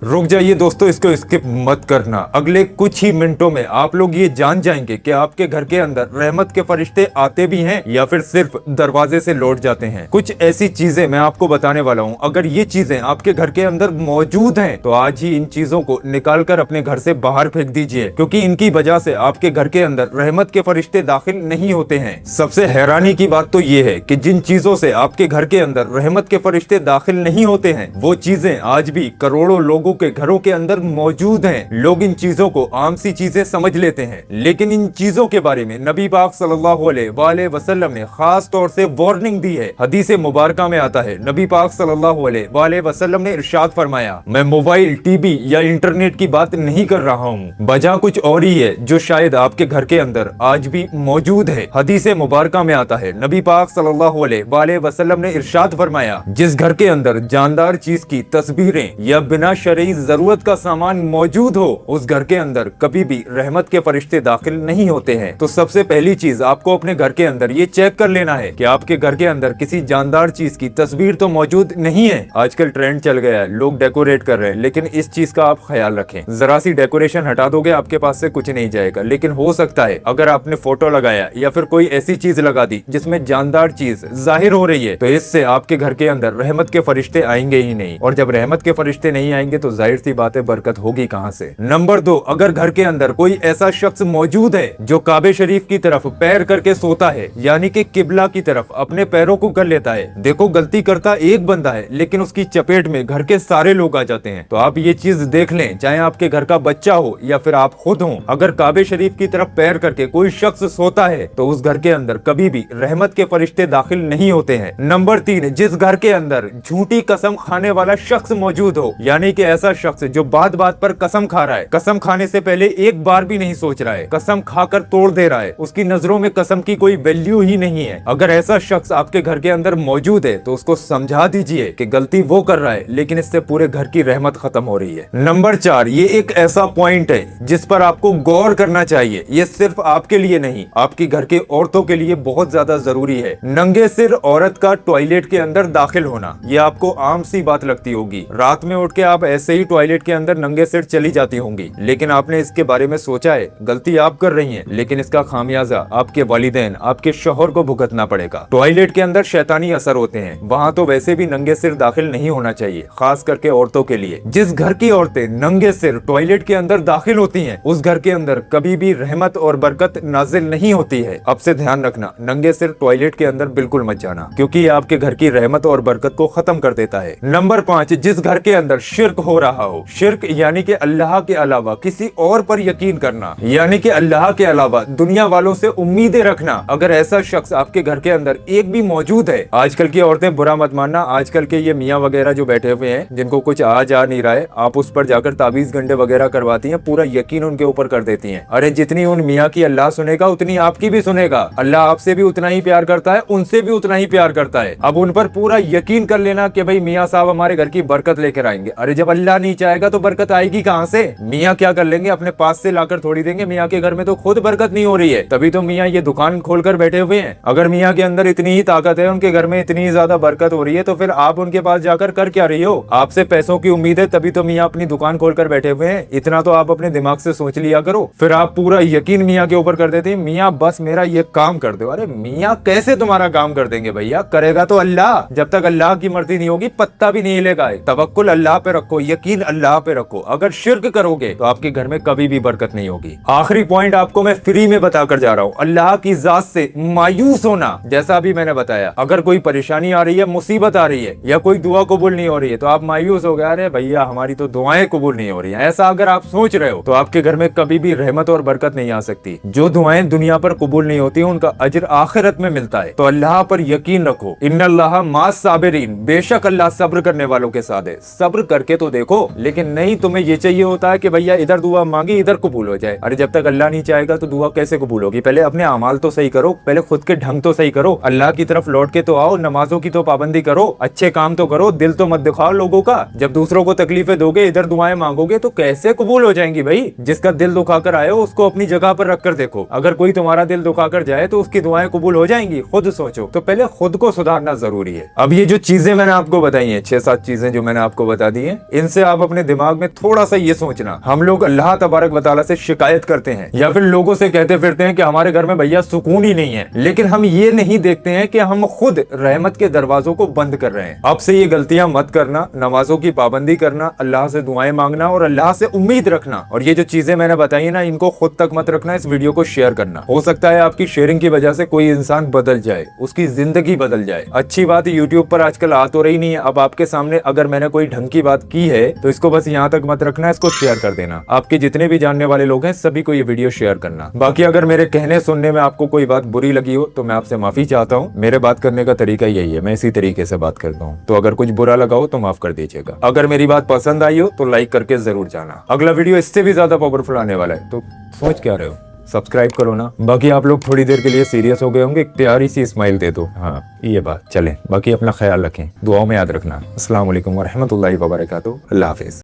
रुक जाइए दोस्तों, इसको स्किप मत करना। अगले कुछ ही मिनटों में आप लोग ये जान जाएंगे कि आपके घर के अंदर रहमत के फरिश्ते आते भी हैं या फिर सिर्फ दरवाजे से लौट जाते हैं। कुछ ऐसी चीजें मैं आपको बताने वाला हूँ, अगर ये चीजें आपके घर के अंदर मौजूद हैं तो आज ही इन चीजों को निकाल कर अपने घर से बाहर फेंक दीजिए, क्योंकि इनकी वजह से आपके घर के अंदर रहमत के फरिश्ते दाखिल नहीं होते हैं। सबसे हैरानी की बात तो ये है कि जिन चीजों से आपके घर के अंदर रहमत के फरिश्ते दाखिल नहीं होते हैं वो चीजें आज भी करोड़ों लोगों के घरों के अंदर मौजूद हैं। लोग इन चीजों को आम सी चीजें समझ लेते हैं, लेकिन इन चीजों के बारे में नबी पाक सल्लल्लाहु अलैहि वसल्लम ने खास तौर से वार्निंग दी है। हदीस मुबारका में आता है, नबी पाक सल्लल्लाहु अलैहि वसल्लम ने इरशाद फरमाया, मैं मोबाइल, टीवी या इंटरनेट की बात नहीं कर रहा हूँ, वजह कुछ और ही है जो शायद आपके घर के अंदर आज भी मौजूद है। हदीस मुबारका में आता है, नबी पाक सल्लल्लाहु अलैहि वसल्लम ने इरशाद फरमाया, जिस घर के अंदर जानदार चीज की तस्वीरें या बिना शरई जरूरत का सामान मौजूद हो उस घर के अंदर कभी भी रहमत के फरिश्ते दाखिल नहीं होते हैं। तो सबसे पहली चीज आपको अपने घर के अंदर ये चेक कर लेना है कि आपके घर के अंदर किसी जानदार चीज की तस्वीर तो मौजूद नहीं है। आजकल ट्रेंड चल गया है, लोग डेकोरेट कर रहे हैं, लेकिन इस चीज का आप ख्याल रखें। जरा सी डेकोरेशन हटा दोगे आपके पास से कुछ नहीं जाएगा, लेकिन हो सकता है अगर आपने फोटो लगाया या फिर कोई ऐसी चीज लगा दी जिसमें जानदार चीज जाहिर हो रही है तो इससे आपके घर के अंदर रहमत के फरिश्ते आएंगे ही नहीं, और जब रहमत के फरिश्ते नहीं आएंगे तो जाहिर सी बात है बरकत होगी कहां से। नंबर 2, अगर घर के अंदर कोई ऐसा शख्स मौजूद है जो काबे शरीफ की तरफ पैर करके सोता है, यानी कि किबला की तरफ अपने पैरों को कर लेता है। देखो, गलती करता एक बंदा है लेकिन उसकी चपेट में घर के सारे लोग आ जाते हैं। तो आप ये चीज देख लें, चाहे आपके घर का बच्चा हो या फिर आप खुद हो, अगर काबे शरीफ की तरफ पैर करके कोई शख्स सोता है तो उस घर के अंदर कभी भी रहमत के फरिश्ते दाखिल नहीं होते हैं। नंबर 3, जिस घर के अंदर झूठी कसम खाने वाला शख्स मौजूद हो, यानी कि ऐसा शख्स जो बात बात पर कसम खा रहा है, कसम खाने से पहले एक बार भी नहीं सोच रहा है, कसम खाकर तोड़ दे रहा है, उसकी नजरों में कसम की कोई वैल्यू ही नहीं है। अगर ऐसा शख्स आपके घर के अंदर मौजूद है तो उसको समझा दीजिए कि गलती वो कर रहा है, लेकिन इससे पूरे घर की रहमत खत्म हो रही है। नंबर 4, ये एक ऐसा पॉइंट है जिस पर आपको गौर करना चाहिए। ये सिर्फ आपके लिए नहीं, आपकी घर के औरतों के लिए बहुत ज्यादा जरूरी है। नंगे सिर औरत का टॉयलेट के अंदर दाखिल होना, ये आपको आम सी बात लगती होगी। रात में उठ के आप ऐसे ही टॉयलेट के अंदर नंगे सिर चली जाती होंगी, लेकिन आपने इसके बारे में सोचा है? गलती आप कर रही हैं, लेकिन इसका खामियाजा आपके वालिदैन, आपके शौहर को भुगतना पड़ेगा। टॉयलेट के अंदर शैतानी असर होते हैं, वहाँ तो वैसे भी नंगे सिर दाखिल नहीं होना चाहिए, खास करके औरतों के लिए। जिस घर की औरतें नंगे सिर टॉयलेट के अंदर दाखिल होती हैं उस घर के अंदर कभी भी रहमत और बरकत नाजिल नहीं होती है। अब से ध्यान रखना, नंगे सिर टॉयलेट के अंदर बिल्कुल मत जाना, क्योंकि ये आपके घर की रहमत और बरकत को खत्म कर देता है। नंबर 5, जिस घर के अंदर शिर्क हो रहा हो, शिर्क यानी कि अल्लाह के अलावा किसी और पर यकीन करना, यानी कि अल्लाह के अलावा दुनिया वालों से उम्मीदें रखना, अगर ऐसा शख्स आपके घर के अंदर एक भी मौजूद है। आजकल की औरतें, बुरा मत मानना, आजकल के ये मियाँ वगैरह जो बैठे हुए हैं जिनको कुछ आ जा नहीं रहा है, आप उस पर जाकर ताबीज गंडे वगैरह करवाती हैं, पूरा यकीन उनके ऊपर कर देती हैं। अरे जितनी उन मियाँ की अल्लाह सुनेगा उतनी आपकी भी सुनेगा। अल्लाह आपसे भी उतना ही प्यार करता है, उनसे भी उतना ही प्यार करता है। अब उन पर पूरा यकीन कर लेना कि भाई मियाँ साहब हमारे घर की बरकत लेकर आएंगे। अरे जब अल्लाह नहीं चाहेगा तो बरकत आएगी कहाँ से? मियाँ क्या कर लेंगे, अपने पास से लाकर थोड़ी देंगे। मियाँ के घर में तो खुद बरकत नहीं हो रही है, तभी तो मियाँ ये दुकान खोलकर बैठे हुए हैं। अगर मियाँ के अंदर इतनी ही ताकत है, उनके घर में इतनी ज्यादा बरकत हो रही है, तो फिर आप उनके पास जाकर कर क्या रही हो? आपसे पैसों की उम्मीद है, तभी तो मियाँ अपनी दुकान खोलकर बैठे हुए हैं। इतना तो आप अपने दिमाग से सोच लिया करो। फिर आप पूरा यकीन मियाँ के ऊपर कर देते हैं, मियाँ बस मेरा ये काम कर दो। अरे मियाँ कैसे तुम्हारा काम कर देंगे भैया? करेगा तो अल्लाह। जब तक अल्लाह की मर्जी नहीं होगी पत्ता भी नहीं हिलेगा। तवक्कुल अल्लाह पे रखो, यकीन अल्लाह पे रखो। अगर शिर्क करोगे तो आपके घर में कभी भी बरकत नहीं होगी। आखिरी पॉइंट आपको मैं फ्री में बताकर जा रहा हूँ, अल्लाह की जात से मायूस होना। जैसा अभी मैंने बताया, अगर कोई परेशानी आ रही है, मुसीबत आ रही है, या कोई दुआ कबूल नहीं हो रही है तो आप मायूस हो गए, अरे भैया हमारी तो दुआएं कबूल नहीं हो रही है। ऐसा अगर आप सोच रहे हो तो आपके घर में कभी भी रहमत और बरकत नहीं आ सकती। जो दुआएं दुनिया पर कबूल नहीं होती उनका अजर आखिरत में मिलता है। तो अल्लाह पर यकीन रखो, इन्नल्लाह मास साबिरीन, बेशक अल्लाह सब्र करने वालों के साथ है। सब्र करके तो देखो। लेकिन नहीं, तुम्हें ये चाहिए होता है कि भैया इधर दुआ मांगी इधर कबूल हो जाए। अरे जब तक अल्लाह नहीं चाहेगा तो दुआ कैसे कबूल होगी? पहले अपने अमाल तो सही करो, पहले खुद के ढंग तो सही करो, अल्लाह की तरफ लौट के तो आओ, नमाजों की तो पाबंदी करो, अच्छे काम तो करो, दिल तो मत दिखाओ लोगों का। जब दूसरों को तकलीफें दोगे, इधर दुआएं मांगोगे तो कैसे कबूल हो जाएंगी भाई? जिसका दिल दुखाकर आए हो उसको अपनी जगह पर रखकर देखो, अगर कोई तुम्हारा दिल दुखाकर जाए तो उसकी दुआएं कबूल हो जाएंगी? खुद सोचो। तो पहले खुद को सुधारना जरूरी है। अब ये जो चीजें मैंने आपको बताई हैं, 6-7 चीजें जो मैंने आपको बता दी हैं, इन से आप अपने दिमाग में थोड़ा सा ये सोचना, हम लोग अल्लाह तबारक व तआला से शिकायत करते हैं या फिर लोगों से कहते फिरते हैं कि हमारे घर में भैया सुकून ही नहीं है, लेकिन हम ये नहीं देखते हैं कि हम खुद रहमत के दरवाजों को बंद कर रहे हैं। अब से ये गलतियां मत करना, नमाजों की पाबंदी करना, अल्लाह से दुआएं मांगना और अल्लाह से उम्मीद रखना। और ये जो चीजें मैंने बताई ना, इनको खुद तक मत रखना, इस वीडियो को शेयर करना। हो सकता है आपकी शेयरिंग की वजह से कोई इंसान बदल जाए, उसकी जिंदगी बदल जाए। अच्छी बात यूट्यूब पर आजकल आ तो रही नहीं है, अब आपके सामने अगर मैंने कोई ढंग की बात की है तो इसको बस यहाँ तक मत रखना, इसको शेयर कर देना। आपके जितने भी जानने वाले लोग हैं सभी को ये वीडियो शेयर करना। बाकी अगर मेरे कहने सुनने में आपको कोई बात बुरी लगी हो तो मैं आपसे माफी चाहता हूँ। मेरे बात करने का तरीका यही है, मैं इसी तरीके से बात करता हूँ, तो अगर कुछ बुरा लगा हो तो माफ कर दीजिएगा। अगर मेरी बात पसंद आई हो तो लाइक करके जरूर जाना। अगला वीडियो इससे भी ज्यादा पावरफुल आने वाला है, तो सोच क्या रहे हो, सब्सक्राइब करो ना। बाकी आप लोग थोड़ी देर के लिए सीरियस हो गए होंगे, एक प्यारी सी स्माइल दे दो। हाँ ये बात चले, बाकी अपना ख्याल रखें, दुआओं में याद रखना। अस्सलाम वालेकुम व रहमतुल्लाहि व बरकातुहू। अल्लाह हाफिज।